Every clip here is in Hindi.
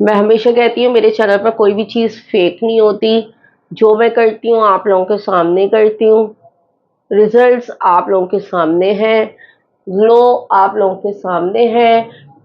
मैं हमेशा कहती हूँ मेरे चैनल पर कोई भी चीज़ फेक नहीं होती। जो मैं करती हूँ आप लोगों के सामने करती हूँ। रिजल्ट्स आप लोगों के सामने हैं। ग्लो आप लोगों के सामने है।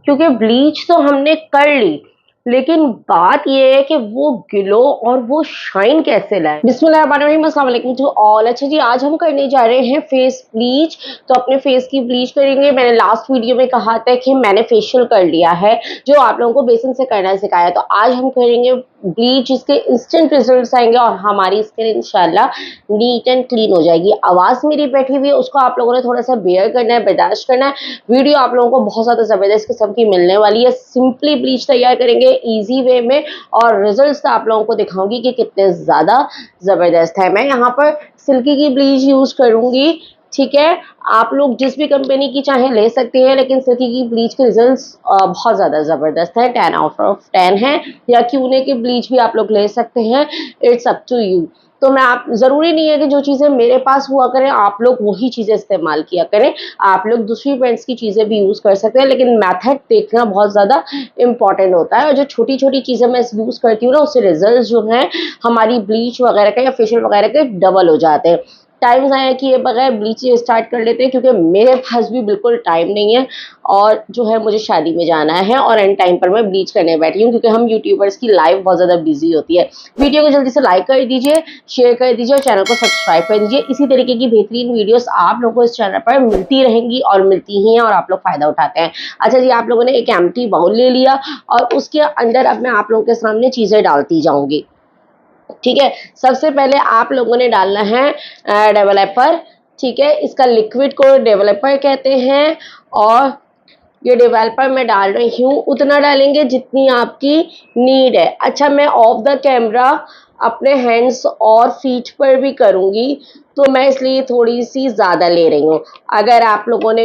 क्योंकि ब्लीच तो हमने कर ली, लेकिन बात ये है कि वो ग्लो और वो शाइन कैसे लाए। बिस्मिल्लाहिर्रहमानिर्रहीम, अस्सलाम वालेकुम टू ऑल। अच्छा जी, आज हम करने जा रहे हैं फेस ब्लीच। तो अपने फेस की ब्लीच करेंगे। मैंने लास्ट वीडियो में कहा था कि मैंने फेशियल कर लिया है, जो आप लोगों को बेसिन से करना सिखाया। तो आज हम करेंगे ब्लीच, इसके इंस्टेंट रिजल्ट्स आएंगे और हमारी स्किन इंशाल्लाह नीट एंड क्लीन हो जाएगी। आवाज़ मेरी बैठी हुई है, उसको आप लोगों ने थोड़ा सा बेयर करना है, बर्दाश्त करना है। वीडियो आप लोगों को बहुत ज़्यादा ज़बरदस्त किस्म की मिलने वाली है। सिंपली ब्लीच तैयार करेंगे इजी वे में, और रिजल्ट्स आप लोगों को दिखाऊंगी कि कितने ज़्यादा ज़बरदस्त है। मैं यहाँ पर सिल्की की ब्लीच यूज़ करूँगी, ठीक है। आप लोग जिस भी कंपनी की चाहे ले सकते हैं, लेकिन सिल्की की ब्लीच के रिजल्ट्स बहुत ज़्यादा ज़बरदस्त है, 10 आउट ऑफ 10 है। या क्यूने की ब्लीच भी आप लोग ले सकते हैं, इट्स अप टू यू। तो मैं आप ज़रूरी नहीं है कि जो चीज़ें मेरे पास हुआ करें आप लोग वही चीज़ें इस्तेमाल किया करें। आप लोग दूसरी ब्रांड्स की चीज़ें भी यूज़ कर सकते हैं, लेकिन मेथड देखना बहुत ज़्यादा इंपॉर्टेंट होता है। और जो छोटी छोटी चीज़ें मैं यूज़ करती हूँ ना, उससे रिजल्ट जो हैं हमारी ब्लीच वगैरह का या फेशियल वगैरह के डबल हो जाते हैं। टाइम ज़ाया किए बगैर ब्लीच स्टार्ट कर लेते हैं, क्योंकि मेरे पास भी बिल्कुल टाइम नहीं है और जो है मुझे शादी में जाना है और एंड टाइम पर मैं ब्लीच करने बैठी हूँ, क्योंकि हम यूट्यूबर्स की लाइफ बहुत ज़्यादा बिजी होती है। वीडियो को जल्दी से लाइक कर दीजिए, शेयर कर दीजिए और चैनल को सब्सक्राइब कर दीजिए। इसी तरीके की बेहतरीन वीडियोस आप लोगों को इस चैनल पर मिलती रहेंगी और मिलती ही हैं, और आप लोग फ़ायदा उठाते हैं। अच्छा जी, आप लोगों ने एक एम्प्टी बाउल ले लिया और उसके अंदर अब मैं आप लोगों के सामने चीज़ें डालती जाऊँगी, ठीक है। सबसे पहले आप लोगों ने डालना है डेवलपर, ठीक है। इसका लिक्विड को डेवलपर कहते हैं, और ये डेवलपर मैं डाल रही हूँ उतना डालेंगे जितनी आपकी नीड है। अच्छा, मैं ऑफ द कैमरा अपने हैंड्स और फीट पर भी करूँगी, तो मैं इसलिए थोड़ी सी ज़्यादा ले रही हूँ। अगर आप लोगों ने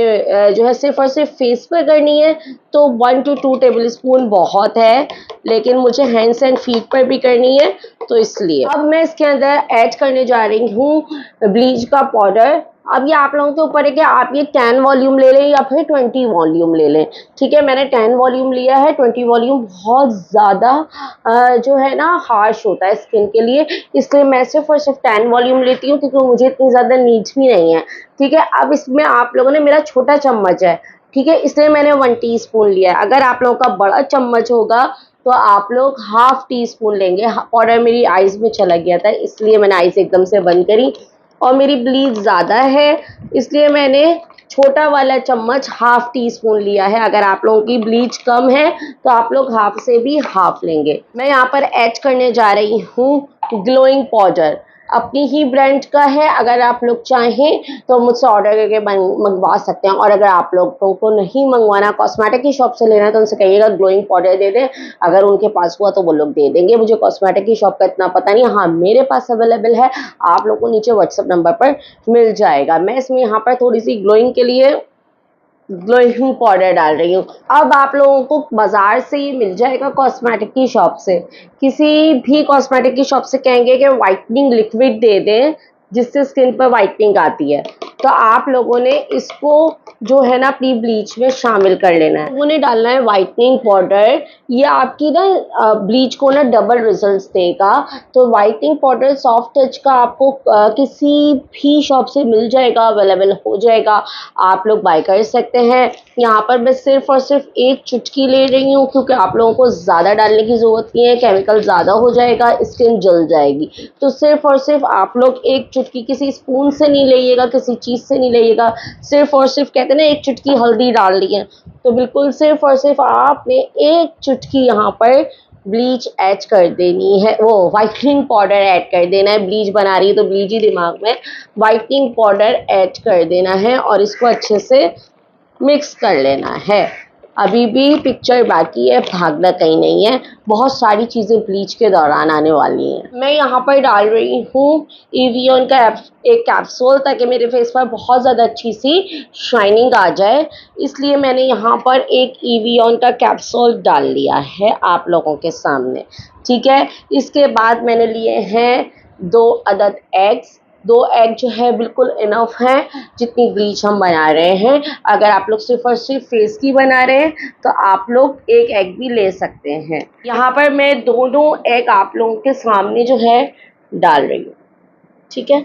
जो है सिर्फ और सिर्फ फेस पर करनी है तो 1 to 2 टेबल स्पून बहुत है, लेकिन मुझे हैंड्स एंड फीट पर भी करनी है, तो इसलिए अब मैं इसके अंदर ऐड करने जा रही हूँ ब्लीच का पाउडर। अब ये आप लोगों के ऊपर है कि आप ये 10 वॉल्यूम ले लें या फिर 20 वॉल्यूम ले लें, ठीक है। मैंने 10 वॉल्यूम लिया है। 20 वॉल्यूम बहुत ज़्यादा जो है ना हार्श होता है स्किन के लिए, इसलिए मैं सिर्फ और सिर्फ 10 वॉल्यूम लेती हूँ, क्योंकि मुझे इतनी ज़्यादा नीड्स भी नहीं है, ठीक है। अब इसमें आप लोगों ने, मेरा छोटा चम्मच है, ठीक है, इसलिए मैंने 1 टीस्पून लिया है। अगर आप लोगों का बड़ा चम्मच होगा तो आप लोग हाफ टी स्पून लेंगे। पाउडर मेरी आइज़ में चला गया था, इसलिए मैंने आइज़ एकदम से बंद करी, और मेरी ब्लीच ज़्यादा है इसलिए मैंने छोटा वाला चम्मच हाफ टी स्पून लिया है। अगर आप लोगों की ब्लीच कम है तो आप लोग हाफ से भी हाफ लेंगे। मैं यहाँ पर ऐड करने जा रही हूँ ग्लोइंग पाउडर, अपनी ही ब्रांड का है। अगर आप लोग चाहें तो मुझसे ऑर्डर करके मंगवा सकते हैं, और अगर आप लोगों को नहीं मंगवाना, कॉस्मेटिक की शॉप से लेना है, तो उनसे कहिएगा ग्लोइंग पाउडर दे दें। अगर उनके पास हुआ तो वो लोग दे देंगे। मुझे कॉस्मेटिक की शॉप का इतना पता नहीं, हाँ मेरे पास अवेलेबल है, आप लोगों को नीचे व्हाट्सएप नंबर पर मिल जाएगा। मैं इसमें यहाँ पर थोड़ी सी ग्लोइंग के लिए ग्लोइंग पाउडर डाल रही हूँ। अब आप लोगों को बाजार से ये मिल जाएगा, कॉस्मेटिक की शॉप से। किसी भी कॉस्मेटिक की शॉप से कहेंगे कि वाइटनिंग लिक्विड दे दें जिससे स्किन पर वाइटनिंग आती है, तो आप लोगों ने इसको जो है ना अपनी ब्लीच में शामिल कर लेना है। उन्हें डालना है वाइटनिंग पाउडर। ये आपकी ना ब्लीच को ना डबल रिजल्ट्स देगा। तो वाइटनिंग पाउडर सॉफ्ट टच का आपको किसी भी शॉप से मिल जाएगा, अवेलेबल हो जाएगा, आप लोग बाय कर सकते हैं। यहाँ पर मैं सिर्फ और सिर्फ एक चुटकी ले रही हूँ, क्योंकि आप लोगों को ज़्यादा डालने की ज़रूरत नहीं है, केमिकल ज़्यादा हो जाएगा, स्किन जल जाएगी। तो सिर्फ और सिर्फ आप लोग एक चुटकी, किसी स्पून से नहीं लीजिएगा, किसी चीज़ से नहीं लीजिएगा, सिर्फ और सिर्फ कहते हैं ना एक चुटकी हल्दी डाल ली है, तो बिल्कुल सिर्फ और सिर्फ आपने एक चुटकी यहाँ पर ब्लीच ऐड कर देनी है, वो वाइटनिंग पाउडर ऐड कर देना है। ब्लीच बना रही है तो ब्लीच ही दिमाग में, वाइटनिंग पाउडर ऐड कर देना है और इसको अच्छे से मिक्स कर लेना है। अभी भी पिक्चर बाकी है, भागना कहीं नहीं है, बहुत सारी चीज़ें ब्लीच के दौरान आने वाली हैं। मैं यहाँ पर डाल रही हूँ एवियन का एक कैप्सूल, ताकि मेरे फेस पर बहुत ज़्यादा अच्छी सी शाइनिंग आ जाए, इसलिए मैंने यहाँ पर एक एवियन का कैप्सूल डाल लिया है आप लोगों के सामने, ठीक है। इसके बाद मैंने लिए हैं 2 अदद एग्स, 2 एग जो है बिल्कुल इनफ है जितनी ब्लीच हम बना रहे हैं। अगर आप लोग सिर्फ और सिर्फ फेस की बना रहे हैं तो आप लोग 1 एग भी ले सकते हैं। यहाँ पर मैं दोनों एग आप लोगों के सामने जो है डाल रही हूँ, ठीक है।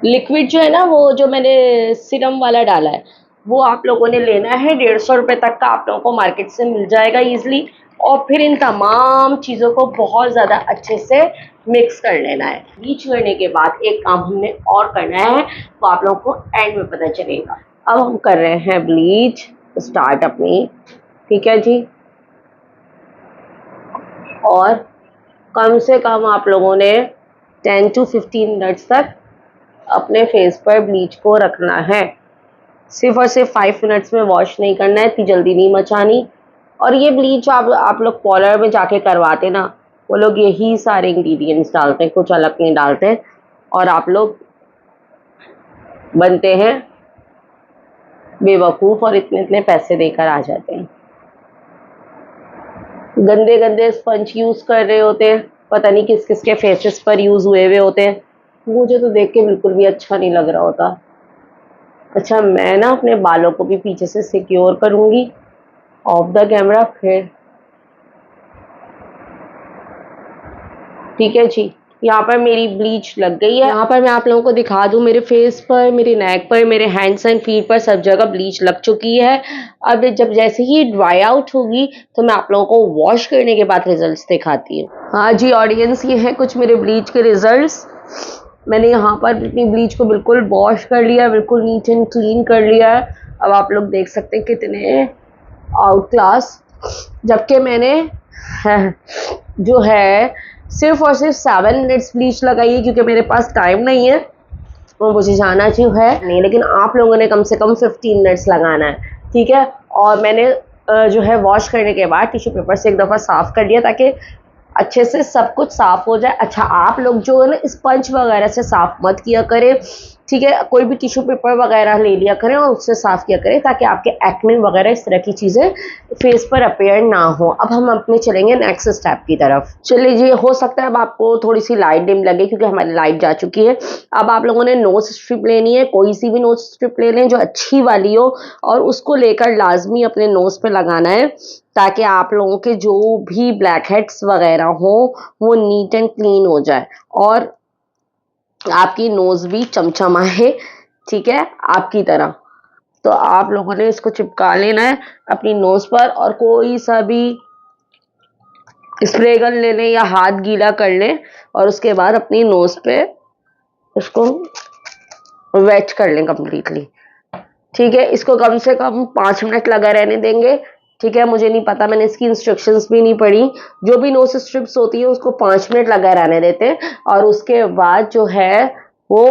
लिक्विड जो है ना, वो जो मैंने सीरम वाला डाला है वो आप लोगों ने लेना है। 150 रुपये तक का आप लोगों को मार्केट से मिल जाएगा ईजिली। और फिर इन तमाम चीज़ों को बहुत ज़्यादा अच्छे से मिक्स कर लेना है। ब्लीच करने के बाद एक काम हमने और करना है, वो आप लोगों को एंड में पता चलेगा। अब हम कर रहे हैं ब्लीच स्टार्ट अपनी, ठीक है जी। और कम से कम आप लोगों ने 10 to 15 मिनट्स तक अपने फेस पर ब्लीच को रखना है। सिर्फ और सिर्फ 5 मिनट्स में वॉश नहीं करना है, इतनी जल्दी नहीं मचानी। और ये ब्लीच आप लोग पार्लर में जाके करवाते ना, वो लोग यही सारे इंग्रेडिएंट्स डालते हैं, कुछ अलग नहीं डालते। और आप लोग बनते हैं बेवकूफ़ और इतने इतने पैसे देकर आ जाते हैं। गंदे गंदे स्पंज यूज़ कर रहे होते हैं, पता नहीं किस किस के फेसेस पर यूज़ हुए हुए होते हैं। मुझे तो देख के बिल्कुल भी अच्छा नहीं लग रहा होता। अच्छा, मैं ना अपने बालों को भी पीछे से सिक्योर करूँगी ऑफ द कैमरा फिर, ठीक है जी। यहाँ पर मेरी ब्लीच लग गई है। यहाँ पर मैं आप लोगों को दिखा दूँ, मेरे फेस पर, मेरे नेक पर, मेरे हैंड्स एंड फीट पर सब जगह ब्लीच लग चुकी है। अब जब जैसे ही ड्राई आउट होगी तो मैं आप लोगों को वॉश करने के बाद रिजल्ट्स दिखाती हूँ। हाँ जी ऑडियंस, ये है कुछ मेरे ब्लीच के रिजल्ट्स। मैंने यहाँ पर अपनी ब्लीच को बिल्कुल वॉश कर लिया, बिल्कुल नीट एंड क्लीन कर लिया है। अब आप लोग देख सकते हैं कितने आउट क्लास, जबकि मैंने जो है सिर्फ और सिर्फ 7 मिनट्स ब्लीच लगाई है, क्योंकि मेरे पास टाइम नहीं है और मुझे जाना चाहिए है नहीं। लेकिन आप लोगों ने कम से कम 15 मिनट्स लगाना है, ठीक है। और मैंने जो है वॉश करने के बाद टिश्यू पेपर से एक दफ़ा साफ़ कर लिया ताकि अच्छे से सब कुछ साफ़ हो जाए। अच्छा, आप लोग जो है ना स्पंज वगैरह से साफ़ मत किया करें, ठीक है। कोई भी टिश्यू पेपर वगैरह ले लिया करें और उससे साफ़ किया करें ताकि आपके एक्ने वगैरह इस तरह की चीज़ें फेस पर अपीयर ना हो। अब हम अपने चलेंगे नेक्स्ट स्टेप की तरफ। चलिए जी, हो सकता है अब आपको थोड़ी सी लाइट डिम लगे क्योंकि हमारी लाइट जा चुकी है। अब आप लोगों ने नोज स्ट्रिप लेनी है, कोई सी भी नोज स्ट्रिप ले लें जो अच्छी वाली हो, और उसको लेकर लाजमी अपने नोज पे लगाना है ताकि आप लोगों के जो भी ब्लैक हेड्स वगैरह हो वो नीट एंड क्लीन हो जाए और आपकी नोज भी चमचमाए, ठीक है, आपकी तरह। तो आप लोगों ने इसको चिपका लेना है अपनी नोज पर, और कोई सा भी स्प्रे गन ले लें या हाथ गीला कर लें और उसके बाद अपनी नोज पे इसको वेट कर लें कंप्लीटली, ठीक है। इसको कम से कम 5 मिनट लगा रहने देंगे, ठीक है। मुझे नहीं पता, मैंने इसकी इंस्ट्रक्शंस भी नहीं पढ़ी। जो भी नोज स्ट्रिप्स होती है उसको 5 मिनट लगा रहने देते हैं और उसके बाद जो है वो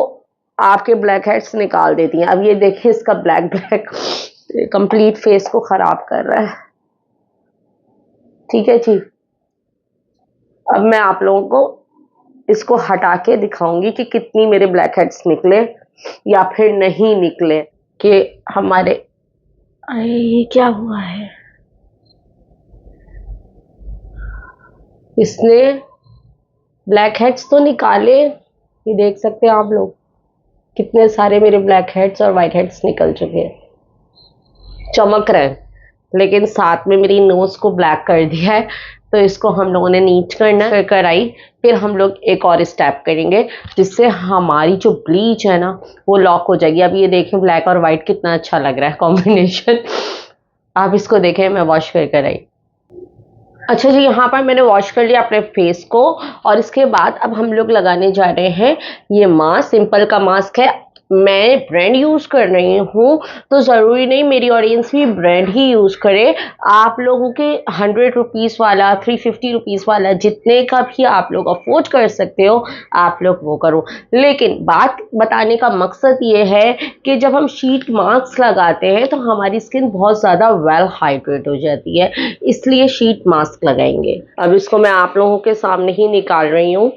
आपके ब्लैक हेड्स निकाल देती हैं। अब ये देखिए इसका ब्लैक कंप्लीट फेस को खराब कर रहा है, ठीक है जी। अब मैं आप लोगों को इसको हटा के दिखाऊंगी कि कितनी मेरे ब्लैक हेड्स निकले या फिर नहीं निकले। कि हमारे, ये क्या हुआ है, इसने ब्लैक हेड्स तो निकाले, ये देख सकते हैं आप लोग कितने सारे मेरे ब्लैक हेड्स और वाइट हेड्स निकल चुके हैं, चमक रहे हैं, लेकिन साथ में मेरी नोज को ब्लैक कर दिया है। तो इसको हम लोगों ने नीट करना कराई, फिर हम लोग एक और स्टेप करेंगे जिससे हमारी जो ब्लीच है ना वो लॉक हो जाएगी। अब ये देखें ब्लैक और वाइट कितना अच्छा लग रहा है कॉम्बिनेशन। आप इसको देखें, मैं वॉश कर कर आई। अच्छा जी, यहाँ पर मैंने वॉश कर लिया अपने फेस को और इसके बाद अब हम लोग लगाने जा रहे हैं ये मास्क। सिंपल का मास्क है, मैं ब्रांड यूज़ कर रही हूँ तो ज़रूरी नहीं मेरी ऑडियंस भी ब्रांड ही यूज़ करे। आप लोगों के 100 रुपीज़ वाला, 350 रुपीज़ वाला, जितने का भी आप लोग अफोर्ड कर सकते हो आप लोग वो करो। लेकिन बात बताने का मकसद ये है कि जब हम शीट मास्क लगाते हैं तो हमारी स्किन बहुत ज़्यादा वेल हाइड्रेट हो जाती है, इसलिए शीट मास्क लगाएंगे। अब इसको मैं आप लोगों के सामने ही निकाल रही हूँ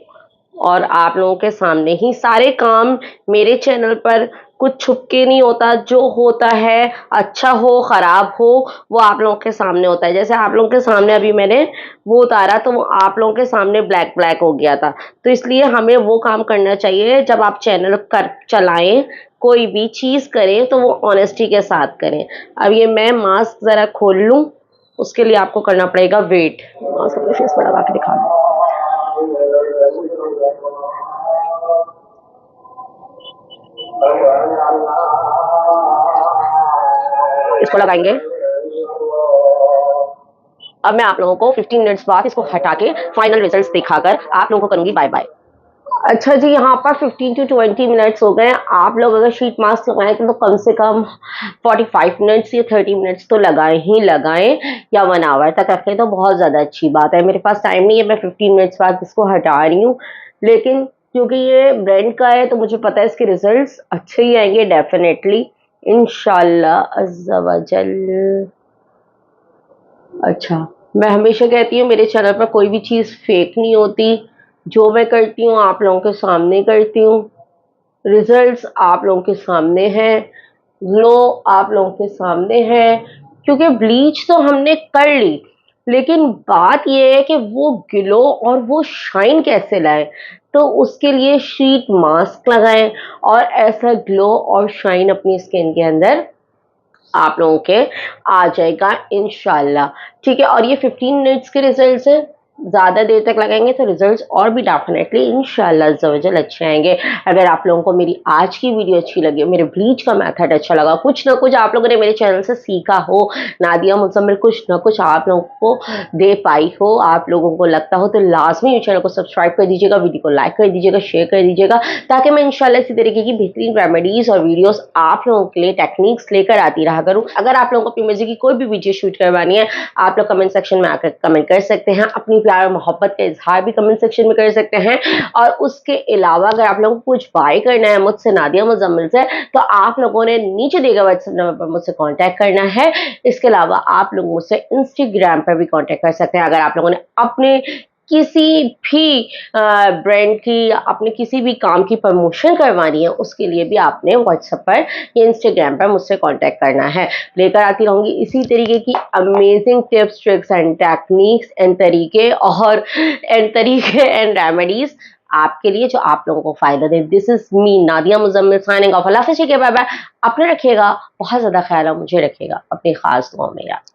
और आप लोगों के सामने ही सारे काम मेरे चैनल पर, कुछ छुप के नहीं होता। जो होता है, अच्छा हो खराब हो, वो आप लोगों के सामने होता है। जैसे आप लोगों के सामने अभी मैंने वो उतारा तो वो आप लोगों के सामने ब्लैक ब्लैक हो गया था। तो इसलिए हमें वो काम करना चाहिए जब आप चैनल कर चलाएं, कोई भी चीज करें तो वो ऑनेस्टी के साथ करें। अब ये मैं मास्क जरा खोल लूं, उसके लिए आपको करना पड़ेगा वेट। मास्क अपने फेस पर लगा के दिखा दूं। इसको लगाएंगे। अब मैं आप लोगों को 15 मिनट्स बाद इसको हटा के फाइनल रिजल्ट्स दिखाकर आप लोगों को करूंगी बाय बाय। अच्छा जी, यहाँ पर 15 टू 20 मिनट्स हो गए। आप लोग अगर शीट मास्क लगाएं तो कम से कम 45 मिनट्स या 30 मिनट्स तो लगाएं ही लगाएं, या 1 आवर तक रखें तो बहुत ज़्यादा अच्छी बात है। मेरे पास टाइम नहीं है, मैं 15 मिनट्स बाद इसको हटा रही हूँ, लेकिन क्योंकि ये ब्रांड का है तो मुझे पता है इसके रिजल्ट्स अच्छे ही आएंगे डेफिनेटली, इंशाल्लाह अज़्ज़ा वजल। अच्छा, मैं हमेशा कहती हूँ मेरे चैनल पर कोई भी चीज़ फेक नहीं होती। जो मैं करती हूँ आप लोगों के सामने करती हूँ, रिजल्ट्स आप लोगों के सामने हैं, ग्लो आप लोगों के सामने है। क्योंकि ब्लीच तो हमने कर ली, लेकिन बात यह है कि वो ग्लो और वो शाइन कैसे लाएं। तो उसके लिए शीट मास्क लगाएं और ऐसा ग्लो और शाइन अपनी स्किन के अंदर आप लोगों के आ जाएगा इंशाल्लाह। ठीक है, और ये 15 मिनट्स के रिजल्ट्स है, ज़्यादा देर तक लगाएंगे तो रिजल्ट्स और भी डेफिनेटली इंशाल्लाह ज़वजल अच्छे आएंगे। अगर आप लोगों को मेरी आज की वीडियो अच्छी लगी, मेरे ब्लीच का मेथड अच्छा लगा, कुछ ना कुछ आप लोगों ने मेरे चैनल से सीखा हो, नादिया मुज़म्मिल कुछ ना कुछ आप लोगों को दे पाई हो, आप लोगों को लगता हो, तो लाजमी मेरे चैनल को सब्सक्राइब कर दीजिएगा, वीडियो को लाइक कर दीजिएगा, शेयर कर दीजिएगा, ताकि मैं इंशाल्लाह इसी तरीके की बेहतरीन रेमेडीज और वीडियोस आप लोगों के लिए टेक्निक्स लेकर आती रहा करूँ। अगर आप लोगों को अपनी मर्जी की कोई भी वीडियो शूट करवानी है, आप लोग कमेंट सेक्शन में आकर कमेंट कर सकते हैं, अपनी प्यार और मोहब्बत का इजहार भी कमेंट सेक्शन में कर सकते हैं। और उसके अलावा अगर आप लोगों को कुछ बाय करना है मुझसे, नादिया मुज़म्मिल से, तो आप लोगों ने नीचे दिए गए व्हाट्सएप नंबर पर मुझसे कांटेक्ट करना है। इसके अलावा आप लोग मुझसे इंस्टाग्राम पर भी कांटेक्ट कर सकते हैं। अगर आप लोगों ने अपने किसी भी ब्रांड की या अपने किसी भी काम की प्रमोशन करवानी है, उसके लिए भी आपने व्हाट्सएप पर या इंस्टाग्राम पर मुझसे कांटेक्ट करना है। लेकर आती रहूंगी इसी तरीके की amazing tips, tricks and techniques and remedies आपके लिए, जो आप लोगों को फायदा दे। This is me Nadia Muzammil signing off. अल्लाह हाफ़िज़, बाय बाय। अपने रखिएगा बहुत ज्यादा ख्याल, मुझे रखिएगा अपनी खास दुआ में याद।